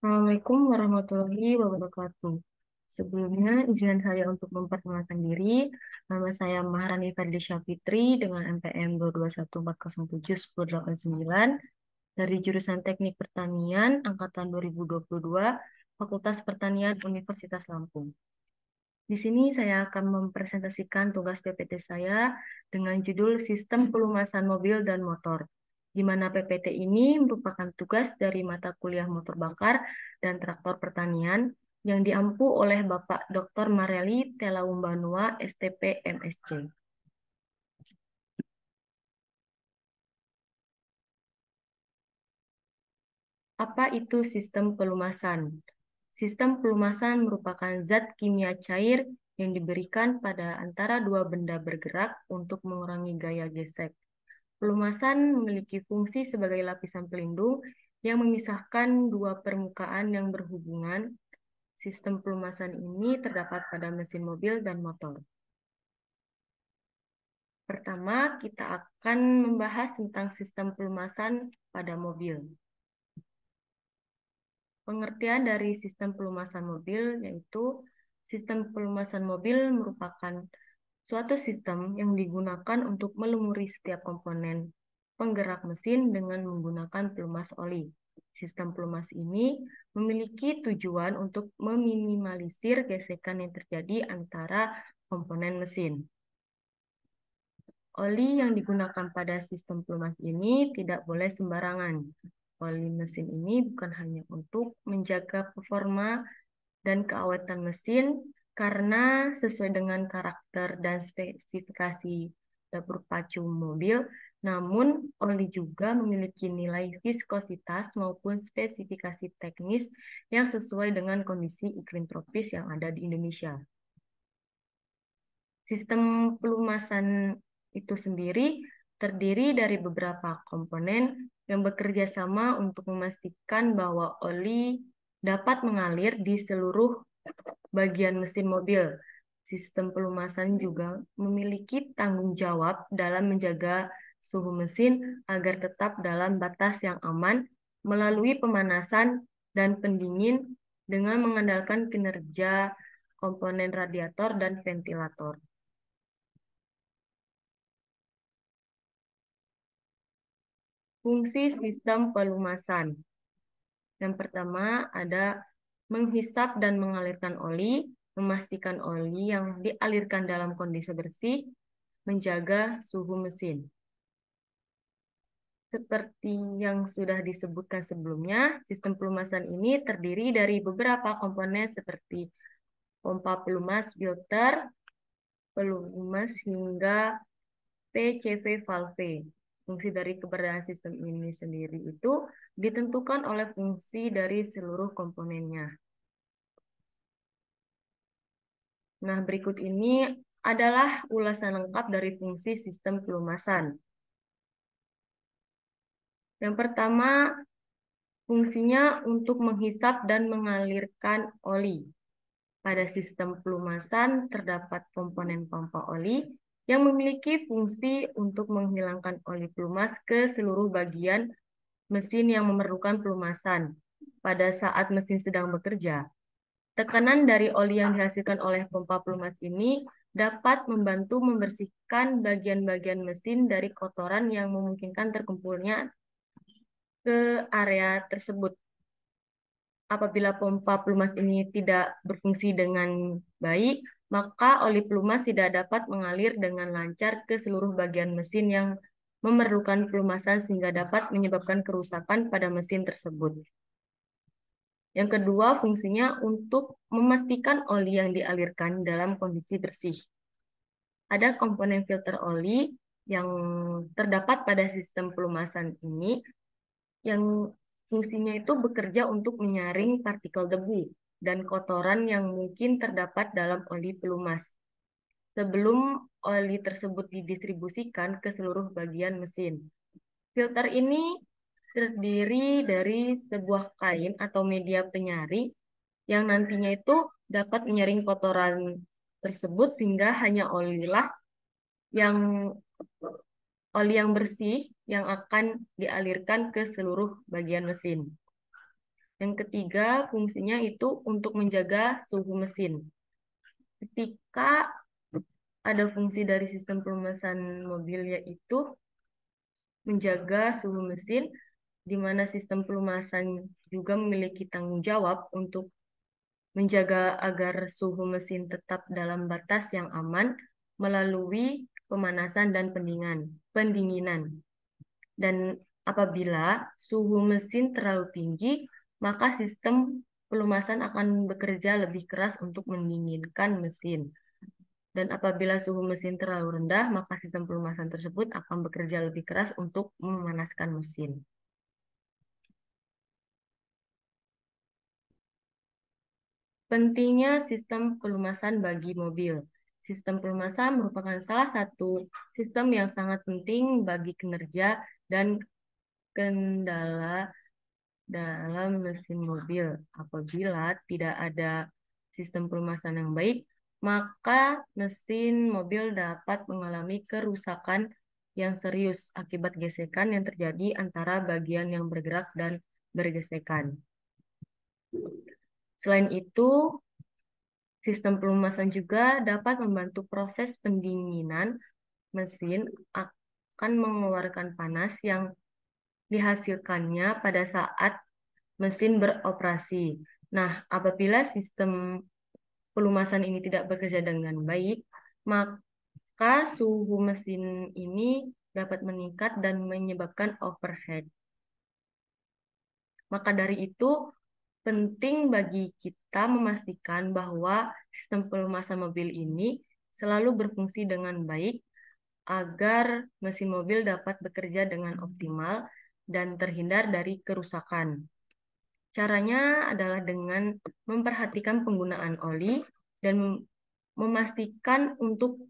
Assalamualaikum warahmatullahi wabarakatuh. Sebelumnya, izinkan saya untuk memperkenalkan diri. Nama saya Maharani Fadlisya Fitri dengan NPM 221407109 dari jurusan Teknik Pertanian Angkatan 2022, Fakultas Pertanian Universitas Lampung. Di sini saya akan mempresentasikan tugas PPT saya dengan judul Sistem Pelumasan Mobil dan Motor, di mana PPT ini merupakan tugas dari mata kuliah motor bakar dan traktor pertanian yang diampu oleh Bapak Dr. Mareli Telaumbanua, STP MSc. Apa itu sistem pelumasan? Sistem pelumasan merupakan zat kimia cair yang diberikan pada antara dua benda bergerak untuk mengurangi gaya gesek. Pelumasan memiliki fungsi sebagai lapisan pelindung yang memisahkan dua permukaan yang berhubungan. Sistem pelumasan ini terdapat pada mesin mobil dan motor. Pertama, kita akan membahas tentang sistem pelumasan pada mobil. Pengertian dari sistem pelumasan mobil yaitu sistem pelumasan mobil merupakan suatu sistem yang digunakan untuk melumuri setiap komponen penggerak mesin dengan menggunakan pelumas oli. Sistem pelumas ini memiliki tujuan untuk meminimalisir gesekan yang terjadi antara komponen mesin. Oli yang digunakan pada sistem pelumas ini tidak boleh sembarangan. Oli mesin ini bukan hanya untuk menjaga performa dan keawetan mesin, karena sesuai dengan karakter dan spesifikasi dapur pacu mobil, namun oli juga memiliki nilai viskositas maupun spesifikasi teknis yang sesuai dengan kondisi iklim tropis yang ada di Indonesia. Sistem pelumasan itu sendiri terdiri dari beberapa komponen yang bekerja sama untuk memastikan bahwa oli dapat mengalir di seluruh bagian mesin mobil. Sistem pelumasan juga memiliki tanggung jawab dalam menjaga suhu mesin agar tetap dalam batas yang aman melalui pemanasan dan pendingin dengan mengandalkan kinerja komponen radiator dan ventilator. Fungsi sistem pelumasan. Yang pertama ada menghisap dan mengalirkan oli, memastikan oli yang dialirkan dalam kondisi bersih, menjaga suhu mesin. Seperti yang sudah disebutkan sebelumnya, sistem pelumasan ini terdiri dari beberapa komponen seperti pompa pelumas filter, pelumas hingga PCV valve. Fungsi dari keberadaan sistem ini sendiri itu ditentukan oleh fungsi dari seluruh komponennya. Nah, berikut ini adalah ulasan lengkap dari fungsi sistem pelumasan. Yang pertama, fungsinya untuk menghisap dan mengalirkan oli. Pada sistem pelumasan terdapat komponen pompa oli yang memiliki fungsi untuk menghilangkan oli pelumas ke seluruh bagian mesin yang memerlukan pelumasan pada saat mesin sedang bekerja. Tekanan dari oli yang dihasilkan oleh pompa pelumas ini dapat membantu membersihkan bagian-bagian mesin dari kotoran yang memungkinkan terkumpulnya ke area tersebut. Apabila pompa pelumas ini tidak berfungsi dengan baik, maka oli pelumas tidak dapat mengalir dengan lancar ke seluruh bagian mesin yang memerlukan pelumasan sehingga dapat menyebabkan kerusakan pada mesin tersebut. Yang kedua, fungsinya untuk memastikan oli yang dialirkan dalam kondisi bersih. Ada komponen filter oli yang terdapat pada sistem pelumasan ini yang fungsinya itu bekerja untuk menyaring partikel debu dan kotoran yang mungkin terdapat dalam oli pelumas sebelum oli tersebut didistribusikan ke seluruh bagian mesin. Filter ini terdiri dari sebuah kain atau media penyaring yang nantinya itu dapat menyaring kotoran tersebut sehingga hanya yang oli yang bersih yang akan dialirkan ke seluruh bagian mesin. Yang ketiga, fungsinya itu untuk menjaga suhu mesin. Ketika ada fungsi dari sistem pelumasan mobil yaitu menjaga suhu mesin, di mana sistem pelumasan juga memiliki tanggung jawab untuk menjaga agar suhu mesin tetap dalam batas yang aman melalui pemanasan dan pendinginan. Dan apabila suhu mesin terlalu tinggi, maka sistem pelumasan akan bekerja lebih keras untuk mendinginkan mesin. Dan apabila suhu mesin terlalu rendah, maka sistem pelumasan tersebut akan bekerja lebih keras untuk memanaskan mesin. Pentingnya sistem pelumasan bagi mobil. Sistem pelumasan merupakan salah satu sistem yang sangat penting bagi kinerja dan kendala dalam mesin mobil. Apabila tidak ada sistem pelumasan yang baik, maka mesin mobil dapat mengalami kerusakan yang serius akibat gesekan yang terjadi antara bagian yang bergerak dan bergesekan. Selain itu, sistem pelumasan juga dapat membantu proses pendinginan mesin akan mengeluarkan panas yang dihasilkannya pada saat mesin beroperasi. Nah, apabila sistem pelumasan ini tidak bekerja dengan baik, maka suhu mesin ini dapat meningkat dan menyebabkan overheat. Maka dari itu, penting bagi kita memastikan bahwa sistem pelumasan mobil ini selalu berfungsi dengan baik agar mesin mobil dapat bekerja dengan optimal dan terhindar dari kerusakan. Caranya adalah dengan memperhatikan penggunaan oli dan memastikan untuk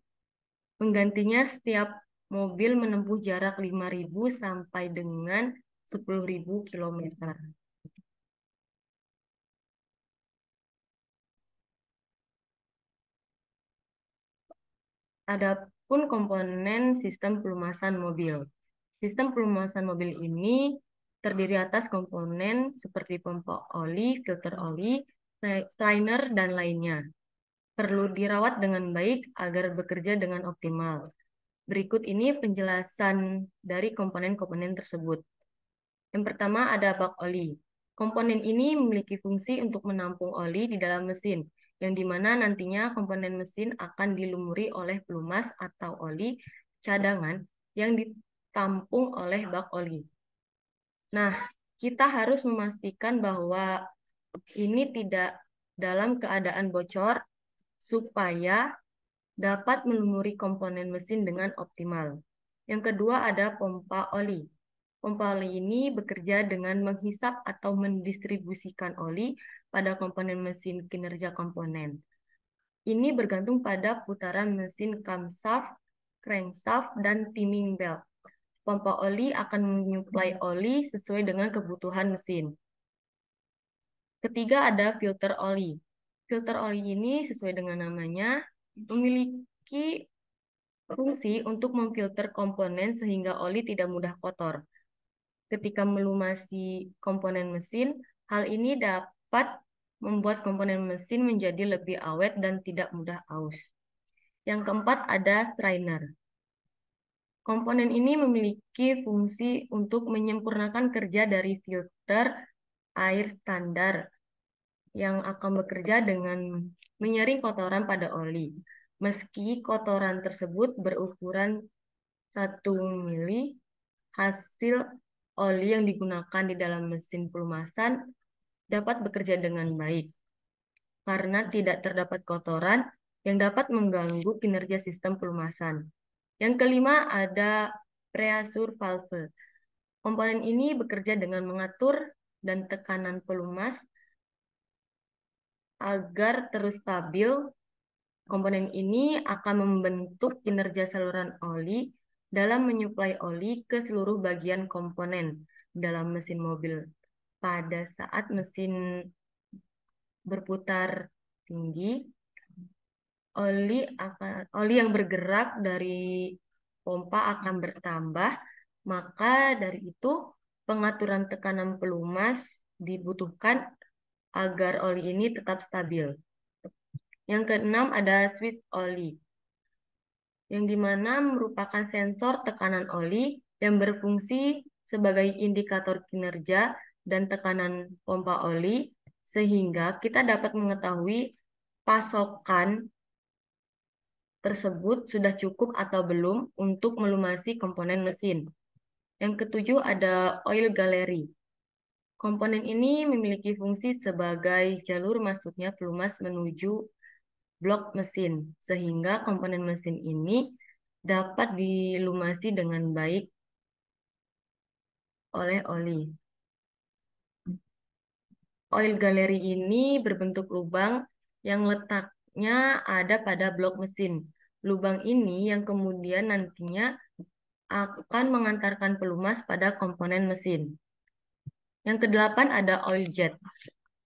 menggantinya setiap mobil menempuh jarak 5.000 sampai dengan 10.000 kilometer. Adapun komponen sistem pelumasan mobil. Sistem pelumasan mobil ini terdiri atas komponen seperti pompa oli, filter oli, strainer, dan lainnya. Perlu dirawat dengan baik agar bekerja dengan optimal. Berikut ini penjelasan dari komponen-komponen tersebut. Yang pertama ada bak oli. Komponen ini memiliki fungsi untuk menampung oli di dalam mesin, yang dimana nantinya komponen mesin akan dilumuri oleh pelumas atau oli cadangan yang ditampung oleh bak oli. Nah, kita harus memastikan bahwa ini tidak dalam keadaan bocor supaya dapat melumuri komponen mesin dengan optimal. Yang kedua ada pompa oli. Pompa oli ini bekerja dengan menghisap atau mendistribusikan oli pada komponen mesin kinerja komponen. Ini bergantung pada putaran mesin camshaft, crankshaft, dan timing belt. Pompa oli akan menyuplai oli sesuai dengan kebutuhan mesin. Ketiga ada filter oli. Filter oli ini sesuai dengan namanya memiliki fungsi untuk memfilter komponen sehingga oli tidak mudah kotor. Ketika melumasi komponen mesin, hal ini dapat membuat komponen mesin menjadi lebih awet dan tidak mudah aus. Yang keempat ada strainer. Komponen ini memiliki fungsi untuk menyempurnakan kerja dari filter air standar yang akan bekerja dengan menyaring kotoran pada oli. Meski kotoran tersebut berukuran 1 mili, hasil oli yang digunakan di dalam mesin pelumasan dapat bekerja dengan baik karena tidak terdapat kotoran yang dapat mengganggu kinerja sistem pelumasan. Yang kelima ada pressure valve. Komponen ini bekerja dengan mengatur dan tekanan pelumas agar terus stabil. Komponen ini akan membentuk kinerja saluran oli dalam menyuplai oli ke seluruh bagian komponen dalam mesin mobil. Pada saat mesin berputar tinggi, oli yang bergerak dari pompa akan bertambah, maka dari itu pengaturan tekanan pelumas dibutuhkan agar oli ini tetap stabil. Yang keenam ada switch oli, yang dimana merupakan sensor tekanan oli yang berfungsi sebagai indikator kinerja dan tekanan pompa oli, sehingga kita dapat mengetahui pasokan tersebut sudah cukup atau belum untuk melumasi komponen mesin. Yang ketujuh ada oil gallery. Komponen ini memiliki fungsi sebagai jalur masuknya pelumas menuju blok mesin, sehingga komponen mesin ini dapat dilumasi dengan baik oleh oli. Oil gallery ini berbentuk lubang yang letaknya ada pada blok mesin. Lubang ini yang kemudian nantinya akan mengantarkan pelumas pada komponen mesin. Yang kedelapan ada oil jet.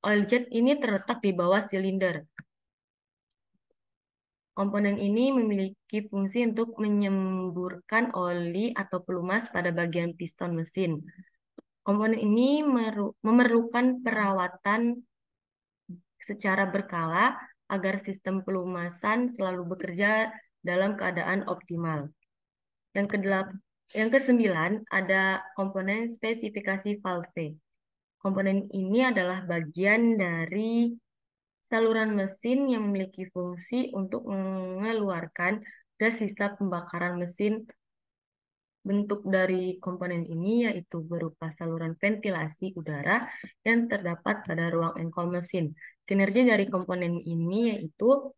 Oil jet ini terletak di bawah silinder. Komponen ini memiliki fungsi untuk menyemburkan oli atau pelumas pada bagian piston mesin. Komponen ini memerlukan perawatan secara berkala agar sistem pelumasan selalu bekerja dalam keadaan optimal. Yang kesembilan ada komponen spesifikasi valve. Komponen ini adalah bagian dari saluran mesin yang memiliki fungsi untuk mengeluarkan gas sisa pembakaran mesin. Bentuk dari komponen ini yaitu berupa saluran ventilasi udara yang terdapat pada ruang engkol mesin. Kinerja dari komponen ini yaitu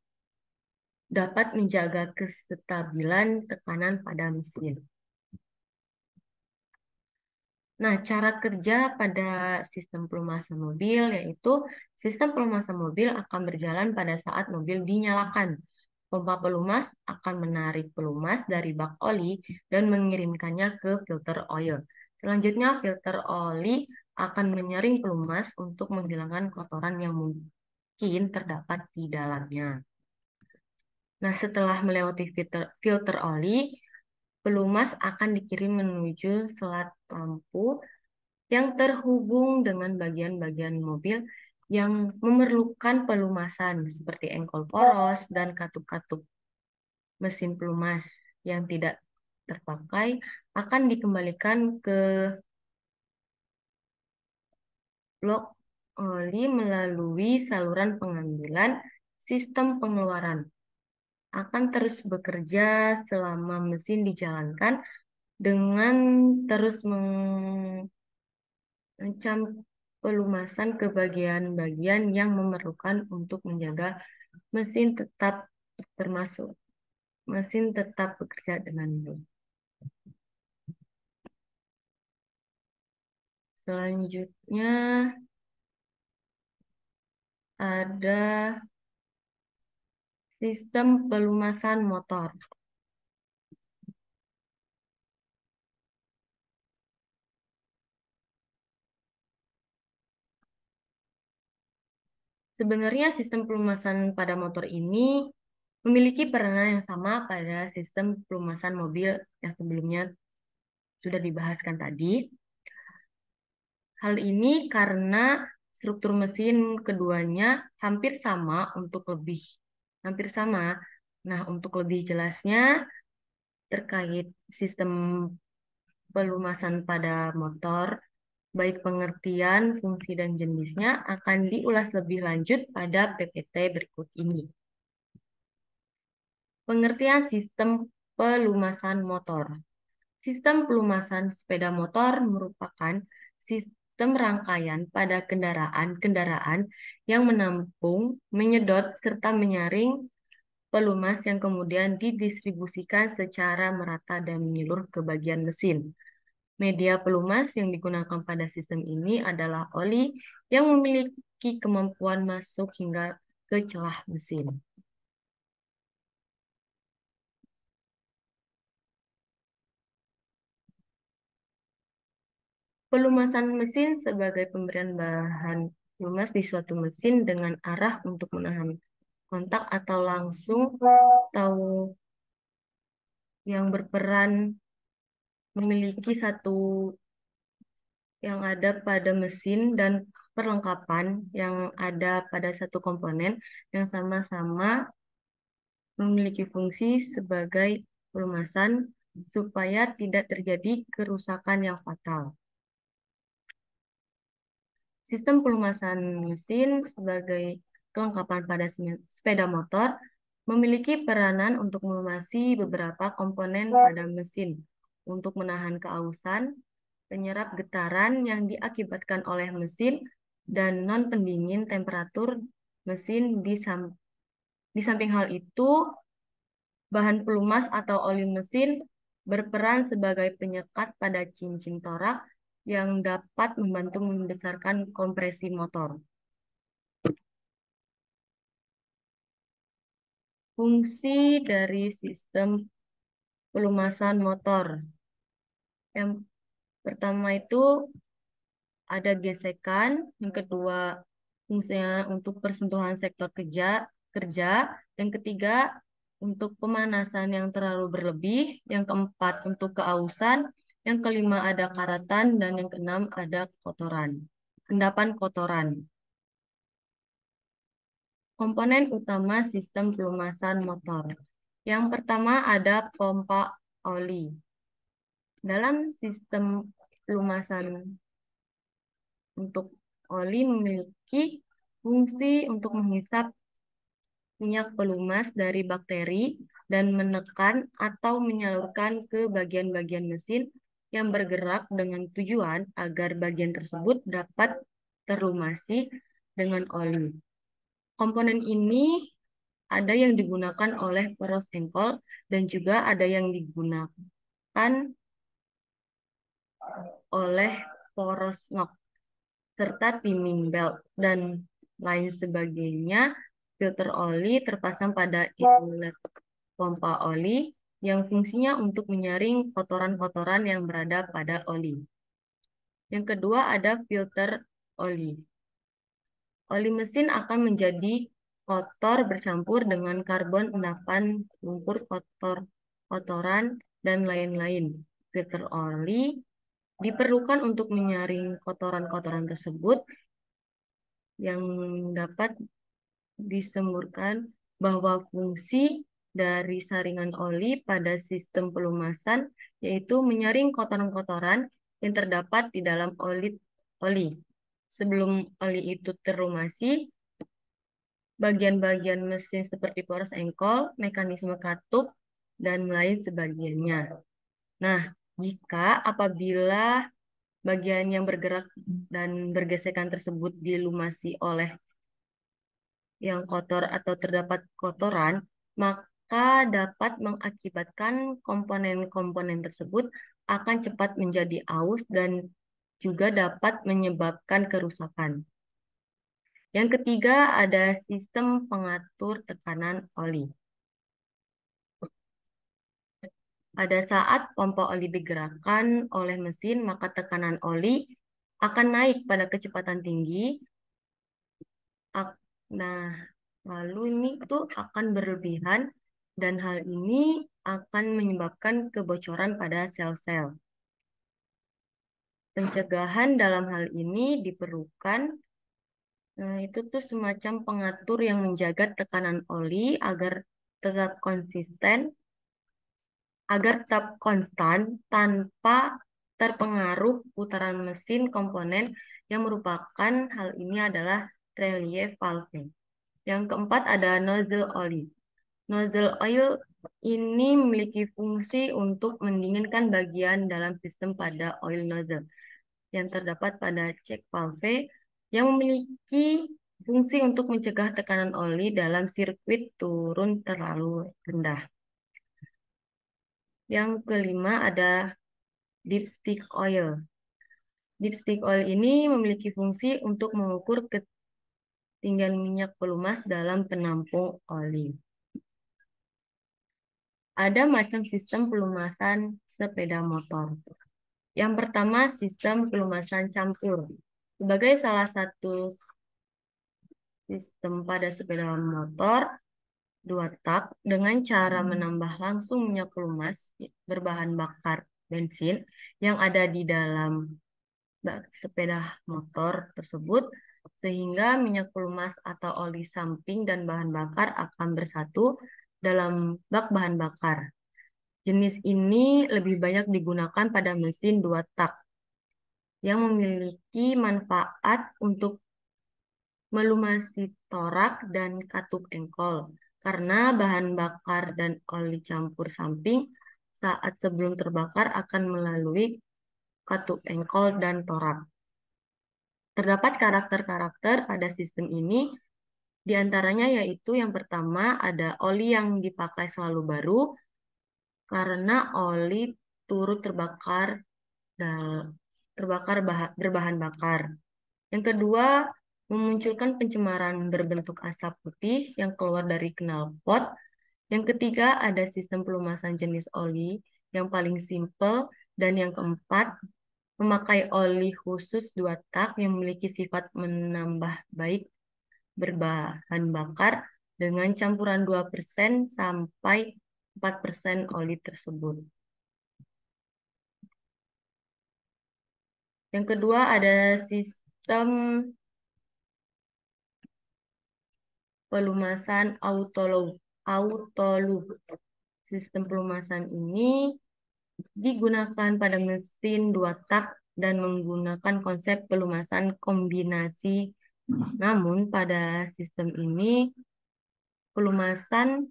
dapat menjaga kestabilan tekanan pada mesin. Nah, cara kerja pada sistem pelumasan mobil yaitu sistem pelumasan mobil akan berjalan pada saat mobil dinyalakan. Pompa pelumas akan menarik pelumas dari bak oli dan mengirimkannya ke filter oil. Selanjutnya, filter oli akan menyaring pelumas untuk menghilangkan kotoran yang mungkin terdapat di dalamnya. Nah, setelah melewati filter oli, pelumas akan dikirim menuju selat lampu yang terhubung dengan bagian-bagian mobil yang memerlukan pelumasan seperti engkol poros dan katup-katup mesin pelumas yang tidak terpakai akan dikembalikan ke blok oli melalui saluran pengambilan. Sistem pengeluaran akan terus bekerja selama mesin dijalankan dengan terus mencam pelumasan ke bagian-bagian yang memerlukan untuk menjaga mesin tetap termasuk mesin tetap bekerja dengan baik. Selanjutnya ada sistem pelumasan motor. Sebenarnya sistem pelumasan pada motor ini memiliki peranan yang sama pada sistem pelumasan mobil yang sebelumnya sudah dibahaskan tadi. Hal ini karena struktur mesin keduanya hampir sama. Nah, untuk lebih jelasnya terkait sistem pelumasan pada motor, baik pengertian, fungsi, dan jenisnya akan diulas lebih lanjut pada PPT berikut ini. Pengertian sistem pelumasan motor. Sistem pelumasan sepeda motor merupakan sistem rangkaian pada kendaraan-kendaraan yang menampung, menyedot, serta menyaring pelumas yang kemudian didistribusikan secara merata dan menyeluruh ke bagian mesin. Media pelumas yang digunakan pada sistem ini adalah oli yang memiliki kemampuan masuk hingga ke celah mesin. Pelumasan mesin sebagai pemberian bahan pelumas di suatu mesin dengan arah untuk menahan kontak atau langsung atau yang berperan memiliki satu yang ada pada mesin dan perlengkapan yang ada pada satu komponen yang sama-sama memiliki fungsi sebagai pelumasan supaya tidak terjadi kerusakan yang fatal. Sistem pelumasan mesin sebagai kelengkapan pada sepeda motor memiliki peranan untuk melumasi beberapa komponen pada mesin untuk menahan keausan, penyerap getaran yang diakibatkan oleh mesin, dan non-pendingin temperatur mesin. Di samping hal itu, bahan pelumas atau oli mesin berperan sebagai penyekat pada cincin torak yang dapat membantu membesarkan kompresi motor. Fungsi dari sistem pelumasan motor. Yang pertama itu ada gesekan, yang kedua fungsinya untuk persentuhan sektor kerja, yang ketiga untuk pemanasan yang terlalu berlebih, yang keempat untuk keausan, yang kelima ada karatan, dan yang keenam ada endapan kotoran. Komponen utama sistem pelumasan motor. Yang pertama ada pompa oli. Dalam sistem pelumasan untuk oli memiliki fungsi untuk menghisap minyak pelumas dari bakteri dan menekan atau menyalurkan ke bagian-bagian mesin yang bergerak dengan tujuan agar bagian tersebut dapat terlumasi dengan oli. Komponen ini ada yang digunakan oleh poros engkol dan juga ada yang digunakan oleh poros nok serta timing belt dan lain sebagainya. Filter oli terpasang pada inlet pompa oli yang fungsinya untuk menyaring kotoran-kotoran yang berada pada oli. Yang kedua ada filter oli. Oli mesin akan menjadi kotor bercampur dengan karbon endapan, lumpur kotoran, dan lain-lain. Filter oli diperlukan untuk menyaring kotoran-kotoran tersebut yang dapat disemburkan bahwa fungsi dari saringan oli pada sistem pelumasan yaitu menyaring kotoran-kotoran yang terdapat di dalam oli. Sebelum oli itu terlumasi, bagian-bagian mesin seperti poros engkol, mekanisme katup, dan lain sebagainya. Nah, apabila bagian yang bergerak dan bergesekan tersebut dilumasi oleh yang kotor atau terdapat kotoran, maka dapat mengakibatkan komponen-komponen tersebut akan cepat menjadi aus dan juga dapat menyebabkan kerusakan. Yang ketiga ada sistem pengatur tekanan oli. Pada saat pompa oli digerakkan oleh mesin, maka tekanan oli akan naik pada kecepatan tinggi. Nah, lalu ini tuh akan berlebihan dan hal ini akan menyebabkan kebocoran pada sel-sel. Pencegahan dalam hal ini diperlukan. Nah, itu tuh semacam pengatur yang menjaga tekanan oli tetap konsisten, agar tetap konstan tanpa terpengaruh putaran mesin komponen yang merupakan hal ini adalah relief valve. Yang keempat ada nozzle oli. Nozzle oil ini memiliki fungsi untuk mendinginkan bagian dalam sistem pada oil nozzle yang terdapat pada check valve yang memiliki fungsi untuk mencegah tekanan oli dalam sirkuit turun terlalu rendah. Yang kelima ada dipstick oil. Dipstick oil ini memiliki fungsi untuk mengukur ketinggian minyak pelumas dalam penampung oli. Ada macam sistem pelumasan sepeda motor. Yang pertama, sistem pelumasan campur. Sebagai salah satu sistem pada sepeda motor, 2 tak dengan cara menambah langsung minyak pelumas berbahan bakar bensin yang ada di dalam sepeda motor tersebut, sehingga minyak pelumas atau oli samping dan bahan bakar akan bersatu dalam bak bahan bakar. Jenis ini lebih banyak digunakan pada mesin dua tak yang memiliki manfaat untuk melumasi torak dan katup engkol karena bahan bakar dan oli campur samping saat sebelum terbakar akan melalui katup engkol dan torak. Terdapat karakter-karakter pada sistem ini, di antaranya yaitu yang pertama ada oli yang dipakai selalu baru karena oli turut terbakar dan berbahan bakar. Yang kedua, memunculkan pencemaran berbentuk asap putih yang keluar dari knalpot. Yang ketiga, ada sistem pelumasan jenis oli yang paling simpel. Dan yang keempat, memakai oli khusus dua tak yang memiliki sifat menambah baik berbahan bakar dengan campuran 2% sampai 4% oli tersebut. Yang kedua, ada sistem pelumasan autolub. Sistem pelumasan ini digunakan pada mesin dua tak dan menggunakan konsep pelumasan kombinasi. Namun pada sistem ini pelumasan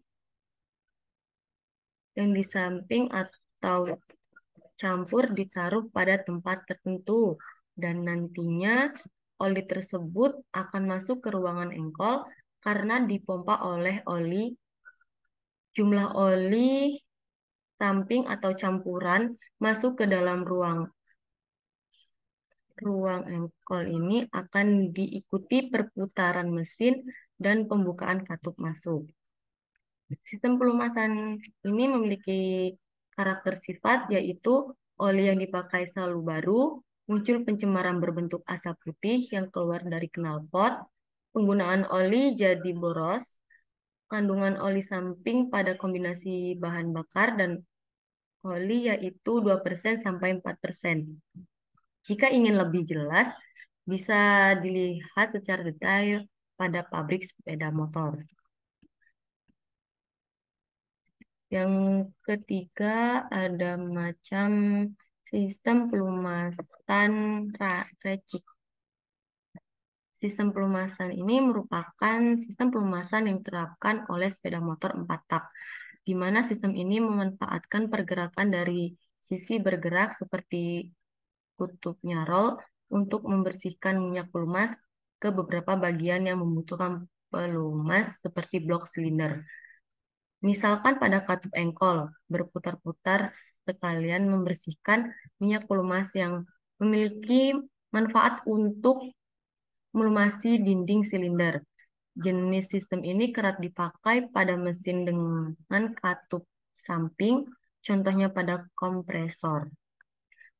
yang di samping atau campur ditaruh pada tempat tertentu dan nantinya oli tersebut akan masuk ke ruangan engkol karena dipompa oleh oli. Jumlah oli samping atau campuran masuk ke dalam ruang engkol ini akan diikuti perputaran mesin dan pembukaan katup masuk. Sistem pelumasan ini memiliki karakter sifat yaitu oli yang dipakai selalu baru, muncul pencemaran berbentuk asap putih yang keluar dari knalpot, penggunaan oli jadi boros, kandungan oli samping pada kombinasi bahan bakar dan oli yaitu 2% sampai 4%. Jika ingin lebih jelas, bisa dilihat secara detail pada pabrik sepeda motor. Yang ketiga ada macam sistem pelumasan recik. Sistem pelumasan ini merupakan sistem pelumasan yang diterapkan oleh sepeda motor 4 tak, di mana sistem ini memanfaatkan pergerakan dari sisi bergerak seperti kutubnya roll untuk membersihkan minyak pelumas ke beberapa bagian yang membutuhkan pelumas seperti blok silinder. Misalkan pada katup engkol, berputar-putar sekalian membersihkan minyak pelumas yang memiliki manfaat untuk melumasi dinding silinder. Jenis sistem ini kerap dipakai pada mesin dengan katup samping, contohnya pada kompresor.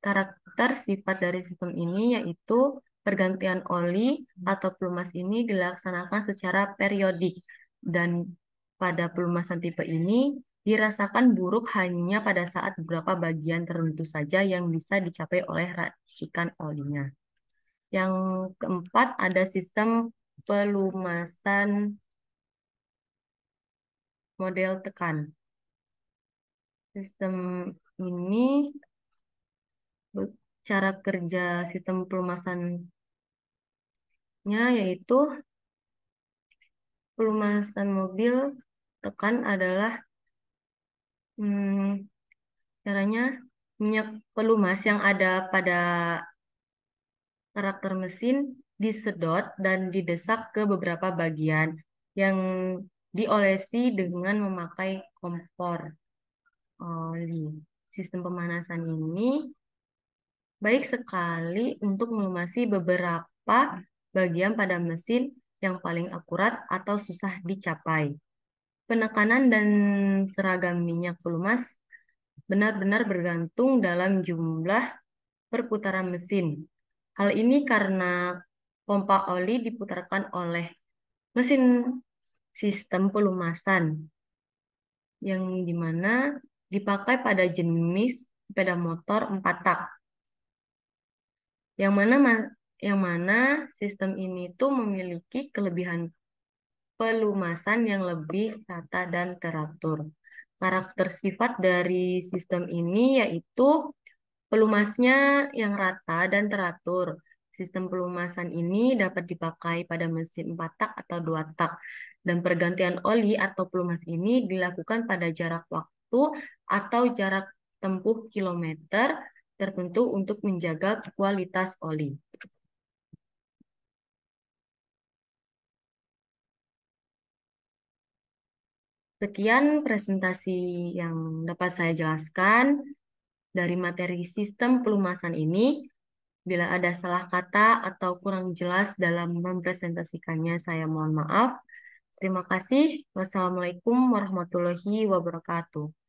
Karakter sifat dari sistem ini yaitu pergantian oli atau pelumas ini dilaksanakan secara periodik dan pada pelumasan tipe ini dirasakan buruk hanya pada saat beberapa bagian tertentu saja yang bisa dicapai oleh racikan olinya. Yang keempat ada sistem pelumasan model tekan. Sistem ini cara kerja sistem pelumasannya yaitu pelumasan mobil tekan adalah hmm, caranya minyak pelumas yang ada pada karakter mesin disedot dan didesak ke beberapa bagian yang diolesi dengan memakai kompor oli. Sistem pemanasan ini baik sekali untuk melumasi beberapa bagian pada mesin yang paling akurat atau susah dicapai. Penekanan dan seragam minyak pelumas benar-benar bergantung dalam jumlah perputaran mesin. Hal ini karena pompa oli diputarkan oleh mesin sistem pelumasan yang dimana dipakai pada jenis sepeda motor 4 tak. yang mana sistem ini tuh memiliki kelebihan pelumasan yang lebih rata dan teratur. Karakter sifat dari sistem ini yaitu pelumasnya yang rata dan teratur. Sistem pelumasan ini dapat dipakai pada mesin 4 tak atau 2 tak. Dan pergantian oli atau pelumas ini dilakukan pada jarak waktu atau jarak tempuh kilometer tertentu untuk menjaga kualitas oli. Sekian presentasi yang dapat saya jelaskan dari materi sistem pelumasan ini. Bila ada salah kata atau kurang jelas dalam mempresentasikannya, saya mohon maaf. Terima kasih. Wassalamualaikum warahmatullahi wabarakatuh.